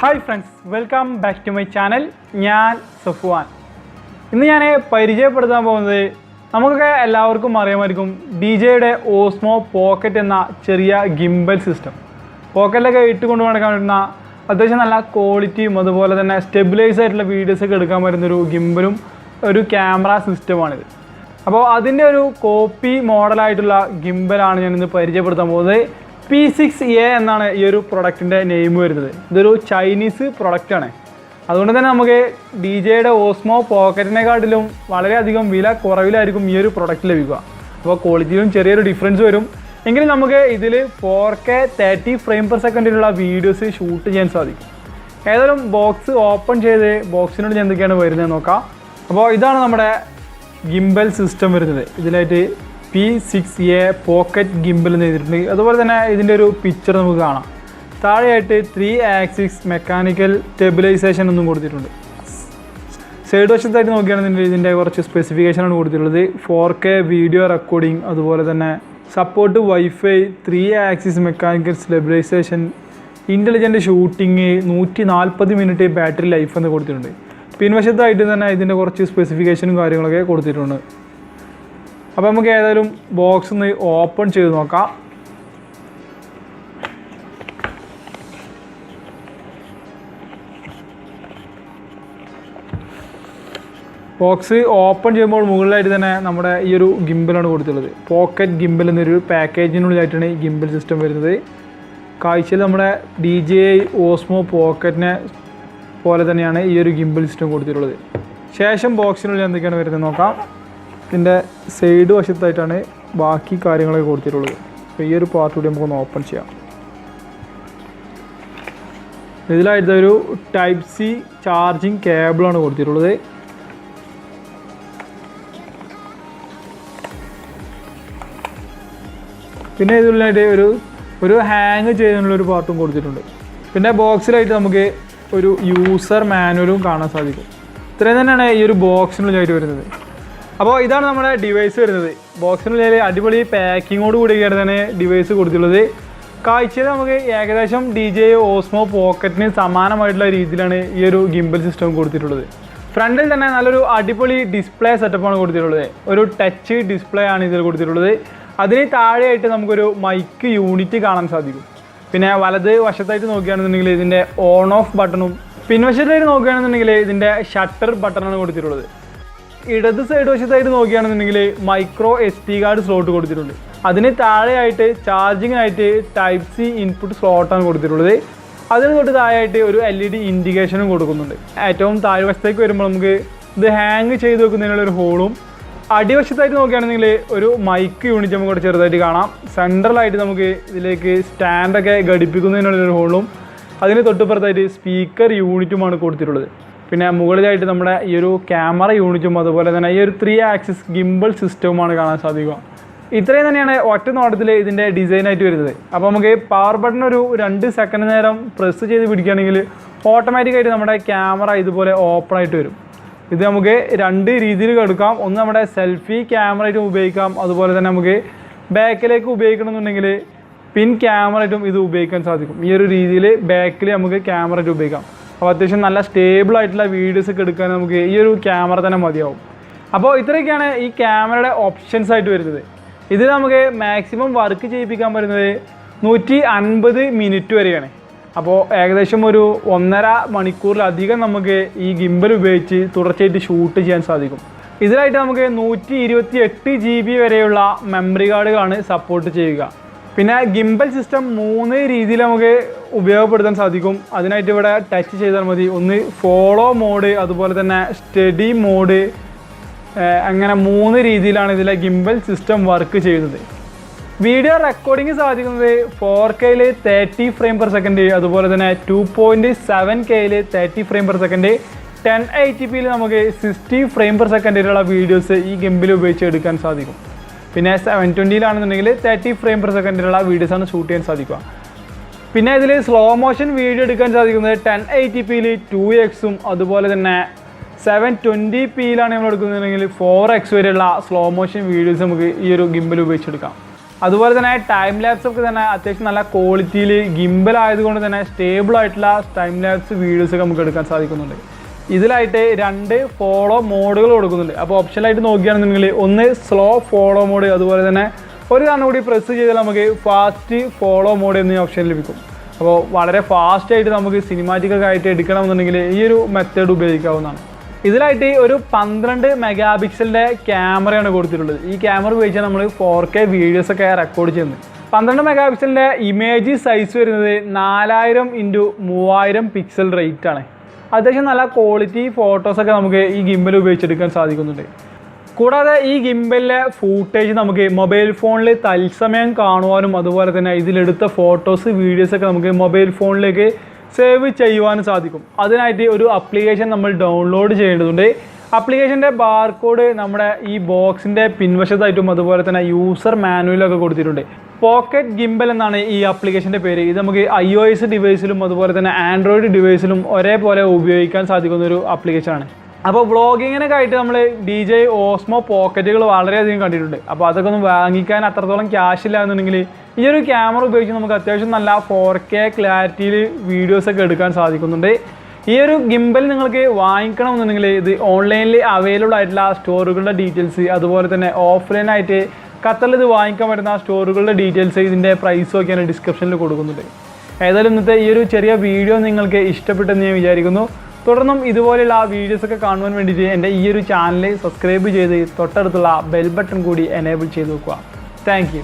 Hi friends, welcome back to my channel. ഞാൻ സഫ്വാൻ. ഇന്ന് ഞാൻ പരിചയപ്പെടുത്താൻ പോകുന്നത് നമുക്ക് എല്ലാവർക്കും അറിയാമായിരിക്കും DJയുടെ ഓസ്മോ പോക്കറ്റ് എന്ന ചെറിയ ഗിംബൽ സിസ്റ്റം. പോക്കറ്റിലൊക്കെ ഇട്ടുകൊണ്ട് നടക്കാൻ പറ്റുന്ന അത്യാവശ്യം നല്ല ക്വാളിറ്റിയും അതുപോലെ തന്നെ സ്റ്റെബിലൈസ് ആയിട്ടുള്ള വീഡിയോസ് ഒക്കെ എടുക്കാൻ പറ്റുന്നൊരു ഗിംബലും ഒരു ക്യാമറ സിസ്റ്റമാണിത്. അപ്പോൾ അതിൻ്റെ ഒരു കോപ്പി മോഡലായിട്ടുള്ള ഗിംബലാണ് ഞാനിന്ന് പരിചയപ്പെടുത്താൻ പോകുന്നത്. P6A എന്നാണ് ഈ ഒരു പ്രൊഡക്റ്റിൻ്റെ നെയിം വരുന്നത്. ഇതൊരു ചൈനീസ് പ്രൊഡക്റ്റാണ്. അതുകൊണ്ട് തന്നെ നമുക്ക് DJയുടെ ഓസ്മോ പോക്കറ്റിനെക്കാട്ടിലും വളരെയധികം വില കുറവിലായിരിക്കും ഈ ഒരു പ്രൊഡക്റ്റ് ലഭിക്കുക. അപ്പോൾ ക്വാളിറ്റിയിലും ചെറിയൊരു ഡിഫറൻസ് വരും. എങ്കിലും നമുക്ക് ഇതിൽ 4K 30 ഫ്രെയിം പെർ സെക്കൻഡിലുള്ള വീഡിയോസ് ഷൂട്ട് ചെയ്യാൻ സാധിക്കും. ഏതായാലും ബോക്സ് ഓപ്പൺ ചെയ്ത് ബോക്സിനോട് എന്തൊക്കെയാണ് വരുന്നത് നോക്കാം. അപ്പോൾ ഇതാണ് നമ്മുടെ ഗിംബൽ സിസ്റ്റം വരുന്നത്. ഇതിലായിട്ട് P6A പോക്കറ്റ് ഗിംബൽ എന്ന് എഴുതിയിട്ടുണ്ട്. അതുപോലെ തന്നെ ഇതിൻ്റെ ഒരു പിക്ചർ നമുക്ക് കാണാം. താഴെയായിട്ട് 3 ആക്സിസ് മെക്കാനിക്കൽ സ്റ്റെബിലൈസേഷൻ ഒന്നും കൊടുത്തിട്ടുണ്ട്. സൈഡ് വശത്തായിട്ട് നോക്കുകയാണെന്നുണ്ടെങ്കിൽ ഇതിൻ്റെ കുറച്ച് സ്പെസിഫിക്കേഷനാണ് കൊടുത്തിട്ടുള്ളത്. 4K വീഡിയോ റെക്കോർഡിംഗ്, അതുപോലെ തന്നെ support wifi, 3 axis mechanical stabilisation, intelligent shooting, 140 minute battery life എന്ന് കൊടുത്തിട്ടുണ്ട്. പിൻവശത്തായിട്ട് തന്നെ ഇതിൻ്റെ കുറച്ച് സ്പെസിഫിക്കേഷനും കാര്യങ്ങളൊക്കെ കൊടുത്തിട്ടുണ്ട്. അപ്പോൾ നമുക്ക് ഏതായാലും ബോക്സ് ഒന്ന് ഓപ്പൺ ചെയ്ത് നോക്കാം. ബോക്സ് ഓപ്പൺ ചെയ്യുമ്പോൾ മുകളിലായിട്ട് തന്നെ നമ്മുടെ ഈ ഒരു ഗിംബലാണ് കൊടുത്തിട്ടുള്ളത്. പോക്കറ്റ് ഗിംബൽ എന്നൊരു പാക്കേജിനുള്ളിലായിട്ടാണ് ഈ ഗിംബൽ സിസ്റ്റം വരുന്നത്. കാഴ്ചയിൽ നമ്മുടെ DJI ഓസ്മോ പോക്കറ്റിനെ പോലെ തന്നെയാണ് ഈ ഒരു ഗിംബൽ സിസ്റ്റം കൊടുത്തിട്ടുള്ളത്. ശേഷം ബോക്സിനുള്ളിൽ എന്തൊക്കെയാണ് വരുന്നത് നോക്കാം. ഇതിൻ്റെ സൈഡ് വശത്തായിട്ടാണ് ബാക്കി കാര്യങ്ങളൊക്കെ കൊടുത്തിട്ടുള്ളത്. അപ്പോൾ ഈ ഒരു പാർട്ട് കൂടി നമുക്കൊന്ന് ഓപ്പൺ ചെയ്യാം. ഇതിലായിട്ടൊരു Type-C ചാർജിങ് കേബിളാണ് കൊടുത്തിട്ടുള്ളത്. പിന്നെ ഇതിലായിട്ട് ഒരു ഹാങ് ചെയ്യുന്നതിനുള്ളൊരു പാർട്ടും കൊടുത്തിട്ടുണ്ട്. പിന്നെ ബോക്സിലായിട്ട് നമുക്ക് ഒരു യൂസർ മാനുവലും കാണാൻ സാധിക്കും. ഇത്രയും തന്നെയാണ് ഈ ഒരു ബോക്സിനുള്ളിലായിട്ട് വരുന്നത്. അപ്പോൾ ഇതാണ് നമ്മുടെ ഡിവൈസ് വരുന്നത്. ബോക്സിനുള്ളിൽ അടിപൊളി പാക്കിങ്ങോട് കൂടിയാണ് തന്നെ ഡിവൈസ് കൊടുത്തിട്ടുള്ളത്. കാഴ്ചയിൽ നമുക്ക് ഏകദേശം DJI ഓസ്മോ പോക്കറ്റിന് സമാനമായിട്ടുള്ള രീതിയിലാണ് ഈ ഒരു ഗിംബൽ സിസ്റ്റം കൊടുത്തിട്ടുള്ളത്. ഫ്രണ്ടിൽ തന്നെ നല്ലൊരു അടിപൊളി ഡിസ്പ്ലേ സെറ്റപ്പാണ് കൊടുത്തിട്ടുള്ളത്. ഒരു ടച്ച് ഡിസ്പ്ലേ ആണ് ഇതിൽ കൊടുത്തിട്ടുള്ളത്. അതിന് താഴെയായിട്ട് നമുക്കൊരു മൈക്ക് യൂണിറ്റ് കാണാൻ സാധിക്കും. പിന്നെ വലത് വശത്തായിട്ട് നോക്കുകയാണെന്നുണ്ടെങ്കിൽ ഇതിൻ്റെ ഓൺ ഓഫ് ബട്ടണും, പിൻവശത്തായിട്ട് നോക്കുകയാണെന്നുണ്ടെങ്കിൽ ഇതിൻ്റെ ഷട്ടർ ബട്ടണാണ് കൊടുത്തിട്ടുള്ളത്. ഇടത് സൈഡ് വശത്തായിട്ട് നോക്കുകയാണെന്നുണ്ടെങ്കിൽ മൈക്രോ SD കാർഡ് സ്ലോട്ട് കൊടുത്തിട്ടുണ്ട്. അതിന് താഴെയായിട്ട് ചാർജിങ്ങിനായിട്ട് Type-C ഇൻപുട്ട് സ്ലോട്ടാണ് കൊടുത്തിട്ടുള്ളത്. അതിന് തൊട്ട് താഴെയായിട്ട് ഒരു LED ഇൻഡിക്കേഷനും കൊടുക്കുന്നുണ്ട്. ഏറ്റവും താഴ്വശത്തേക്ക് വരുമ്പോൾ നമുക്ക് ഇത് ഹാങ് ചെയ്ത് വെക്കുന്നതിനുള്ള ഒരു ഹോളും, അടിവശത്തായിട്ട് നോക്കുകയാണെന്നുണ്ടെങ്കിൽ ഒരു മൈക്ക് യൂണിറ്റ് നമുക്ക് ഇവിടെ ചെറുതായിട്ട് കാണാം. സെൻട്രലായിട്ട് നമുക്ക് ഇതിലേക്ക് സ്റ്റാൻഡൊക്കെ ഘടിപ്പിക്കുന്നതിനുള്ളൊരു ഹോളും, അതിന് തൊട്ടുപുറത്തായിട്ട് സ്പീക്കർ യൂണിറ്റുമാണ് കൊടുത്തിട്ടുള്ളത്. പിന്നെ മുകളിലായിട്ട് നമ്മുടെ ഈ ഒരു ക്യാമറ യൂണിറ്റും അതുപോലെ തന്നെ ഈ ഒരു 3 ആക്സിസ് ഗിംബൽ സിസ്റ്റവുമാണ് കാണാൻ സാധിക്കുക. ഇത്രയും തന്നെയാണ് ഒറ്റ നോട്ടത്തിൽ ഇതിൻ്റെ ഡിസൈനായിട്ട് വരുന്നത്. അപ്പോൾ നമുക്ക് പവർ ബട്ടൺ ഒരു 2 സെക്കൻഡ് നേരം പ്രസ് ചെയ്ത് പിടിക്കുകയാണെങ്കിൽ ഓട്ടോമാറ്റിക്കായിട്ട് നമ്മുടെ ക്യാമറ ഇതുപോലെ ഓപ്പൺ ആയിട്ട് വരും. ഇത് നമുക്ക് 2 രീതിയിൽ എടുക്കാം. ഒന്ന് നമ്മുടെ സെൽഫി ക്യാമറ ആയിട്ടും ഉപയോഗിക്കാം. അതുപോലെ തന്നെ നമുക്ക് ബാക്കിലേക്ക് ഉപയോഗിക്കണമെന്നുണ്ടെങ്കിൽ പിൻ ക്യാമറ ആയിട്ടും ഇത് ഉപയോഗിക്കാൻ സാധിക്കും. ഈ ഒരു രീതിയിൽ ബാക്കിൽ നമുക്ക് ക്യാമറ ആയിട്ട് ഉപയോഗിക്കാം. അപ്പോൾ അത്യാവശ്യം നല്ല സ്റ്റേബിൾ ആയിട്ടുള്ള വീഡിയോസ് ഒക്കെ എടുക്കാൻ നമുക്ക് ഈ ഒരു ക്യാമറ തന്നെ മതിയാവും. അപ്പോൾ ഇത്രയൊക്കെയാണ് ഈ ക്യാമറയുടെ ഓപ്ഷൻസ് ആയിട്ട് വരുന്നത്. ഇതിൽ നമുക്ക് മാക്സിമം വർക്ക് ചെയ്യിപ്പിക്കാൻ പറ്റുന്നത് 150 മിനിറ്റ് വരെയാണ്. അപ്പോൾ ഏകദേശം ഒരു 1.5 മണിക്കൂറിലധികം നമുക്ക് ഈ ഗിംബൽ ഉപയോഗിച്ച് തുടർച്ചയായിട്ട് ഷൂട്ട് ചെയ്യാൻ സാധിക്കും. ഇതിലായിട്ട് നമുക്ക് 128 GB വരെയുള്ള മെമ്മറി കാർഡുകളാണ് സപ്പോർട്ട് ചെയ്യുക. പിന്നെ ഗിംബൽ സിസ്റ്റം 3 രീതിയിൽ നമുക്ക് ഉപയോഗപ്പെടുത്താൻ സാധിക്കും. അതിനായിട്ട് ഇവിടെ ടച്ച് ചെയ്താൽ മതി. ഒന്ന് ഫോളോ മോഡ്, അതുപോലെ തന്നെ സ്റ്റഡി മോഡ്, അങ്ങനെ 3 രീതിയിലാണ് ഇതിലെ ഗിംബൽ സിസ്റ്റം വർക്ക് ചെയ്യുന്നത്. വീഡിയോ റെക്കോർഡിങ് സാധിക്കുന്നത് 4K 30 ഫ്രെയിം പെർ സെക്കൻഡ്, അതുപോലെ തന്നെ 2.7K 30 frame per second, 1080p നമുക്ക് 60 ഫ്രെയിം പെർ സെക്കൻഡിലുള്ള വീഡിയോസ് ഈ ഗിംബൽ ഉപയോഗിച്ച് എടുക്കാൻ സാധിക്കും. പിന്നെ 720 30 ഫ്രെയിം പെർ സെക്കൻഡിലുള്ള വീഡിയോസാണ് ഷൂട്ട് ചെയ്യാൻ സാധിക്കുക. പിന്നെ ഇതിൽ സ്ലോ മോഷൻ വീഡിയോ എടുക്കാൻ സാധിക്കുന്നത് 1080p 2x അതുപോലെ തന്നെ 720p നമ്മൾ എടുക്കുന്നുണ്ടെങ്കിൽ 4x വരെയുള്ള സ്ലോ മോഷൻ വീഡിയോസ് നമുക്ക് ഈ ഒരു ഗിംബൽ ഉപയോഗിച്ചെടുക്കാം. അതുപോലെ തന്നെ ടൈം ലാപ്സ് ഒക്കെ തന്നെ അത്യാവശ്യം നല്ല ക്വാളിറ്റിയിൽ ഗിംബൽ ആയതുകൊണ്ട് തന്നെ സ്റ്റേബിൾ ആയിട്ടുള്ള ടൈം ലാപ്സ് വീഡിയോസ് ഒക്കെ നമുക്ക് എടുക്കാൻ സാധിക്കുന്നുണ്ട്. ഇതിലായിട്ട് 2 ഫോളോ മോഡുകൾ കൊടുക്കുന്നുണ്ട്. അപ്പോൾ ഓപ്ഷനായിട്ട് നോക്കുകയാണെന്നുണ്ടെങ്കിൽ ഒന്ന് സ്ലോ ഫോളോ മോഡ്, അതുപോലെ തന്നെ ഒരു തവണ കൂടി പ്രസ് ചെയ്താൽ നമുക്ക് ഫാസ്റ്റ് ഫോളോ മോഡ് എന്നീ ഓപ്ഷൻ ലഭിക്കും. അപ്പോൾ വളരെ ഫാസ്റ്റായിട്ട് നമുക്ക് സിനിമാറ്റിക്കൊക്കെ ആയിട്ട് എടുക്കണമെന്നുണ്ടെങ്കിൽ ഈ ഒരു മെത്തേഡ് ഉപയോഗിക്കാവുന്നതാണ്. ഇതിലായിട്ട് ഒരു 12 മെഗാ പിക്സലിൻ്റെ ക്യാമറയാണ് കൊടുത്തിട്ടുള്ളത്. ഈ ക്യാമറ ഉപയോഗിച്ചാൽ നമ്മൾ 4K വീഡിയോസൊക്കെ റെക്കോർഡ് ചെയ്യുന്നത്. 12 മെഗാ പിക്സലിൻ്റെ ഇമേജ് സൈസ് വരുന്നത് 4000x3000 പിക്സൽ റേറ്റ് ആണ്. അത്യാവശ്യം നല്ല ക്വാളിറ്റി ഫോട്ടോസൊക്കെ നമുക്ക് ഈ ഗിംബൽ ഉപയോഗിച്ചെടുക്കാൻ സാധിക്കുന്നുണ്ട്. കൂടാതെ ഈ ഗിംബലിലെ ഫൂട്ടേജ് നമുക്ക് മൊബൈൽ ഫോണിൽ തത്സമയം കാണുവാനും അതുപോലെ തന്നെ ഇതിലെടുത്ത ഫോട്ടോസ് വീഡിയോസൊക്കെ നമുക്ക് മൊബൈൽ ഫോണിലേക്ക് സേവ് ചെയ്യുവാനും സാധിക്കും. അതിനായിട്ട് ഒരു ആപ്ലിക്കേഷൻ നമ്മൾ ഡൗൺലോഡ് ചെയ്യേണ്ടതുണ്ട്. ആപ്ലിക്കേഷൻ്റെ ബാർകോഡ് നമ്മുടെ ഈ ബോക്സിൻ്റെ പിൻവശത്തായിട്ടും അതുപോലെ തന്നെ യൂസർ മാനുവലൊക്കെ കൊടുത്തിട്ടുണ്ട്. പോക്കറ്റ് ഗിംബൽ എന്നാണ് ഈ ആപ്ലിക്കേഷൻ്റെ പേര്. ഇത് നമുക്ക് iOS ഡിവൈസിലും അതുപോലെ തന്നെ ആൻഡ്രോയിഡ് ഡിവൈസിലും ഒരേപോലെ ഉപയോഗിക്കാൻ സാധിക്കുന്ന ഒരു ആപ്ലിക്കേഷനാണ്. അപ്പോൾ വ്ളോഗിങ്ങിനൊക്കെ ആയിട്ട് നമ്മൾ DJI ഓസ്മോ പോക്കറ്റുകൾ വളരെയധികം കണ്ടിട്ടുണ്ട്. അപ്പോൾ അതൊക്കെ ഒന്ന് വാങ്ങിക്കാൻ അത്രത്തോളം ക്യാഷ് ഇല്ല എന്നുണ്ടെങ്കിൽ ഈ ഒരു ക്യാമറ ഉപയോഗിച്ച് നമുക്ക് അത്യാവശ്യം നല്ല 4K ക്ലാരിറ്റിയിൽ വീഡിയോസൊക്കെ എടുക്കാൻ സാധിക്കുന്നുണ്ട്. ഈ ഒരു ഗിംബൽ നിങ്ങൾക്ക് വാങ്ങിക്കണമെന്നുണ്ടെങ്കിൽ ഇത് ഓൺലൈനിൽ അവൈലബിൾ ആയിട്ടുള്ള സ്റ്റോറുകളുടെ ഡീറ്റെയിൽസ്, അതുപോലെ തന്നെ ഓഫ്ലൈനായിട്ട് ഖത്തറിൽ ഇത് വാങ്ങിക്കാൻ പറ്റുന്ന സ്റ്റോറുകളുടെ ഡീറ്റെയിൽസ്, ഇതിൻ്റെ പ്രൈസും ഒക്കെ ഞാൻ ഡിസ്ക്രിപ്ഷനിൽ കൊടുക്കുന്നുണ്ട്. ഏതായാലും ഇന്നത്തെ ഈ ഒരു ചെറിയ വീഡിയോ നിങ്ങൾക്ക് ഇഷ്ടപ്പെട്ടെന്ന് ഞാൻ വിചാരിക്കുന്നു. തുടർന്നും ഇതുപോലെയുള്ള വീഡിയോസൊക്കെ കാണുവാൻ വേണ്ടിയിട്ട് എൻ്റെ ഈ ഒരു ചാനൽ സബ്സ്ക്രൈബ് ചെയ്ത് തൊട്ടടുത്തുള്ള ബെൽ ബട്ടൺ കൂടി എനേബിൾ ചെയ്ത് വെക്കുക. Thank you.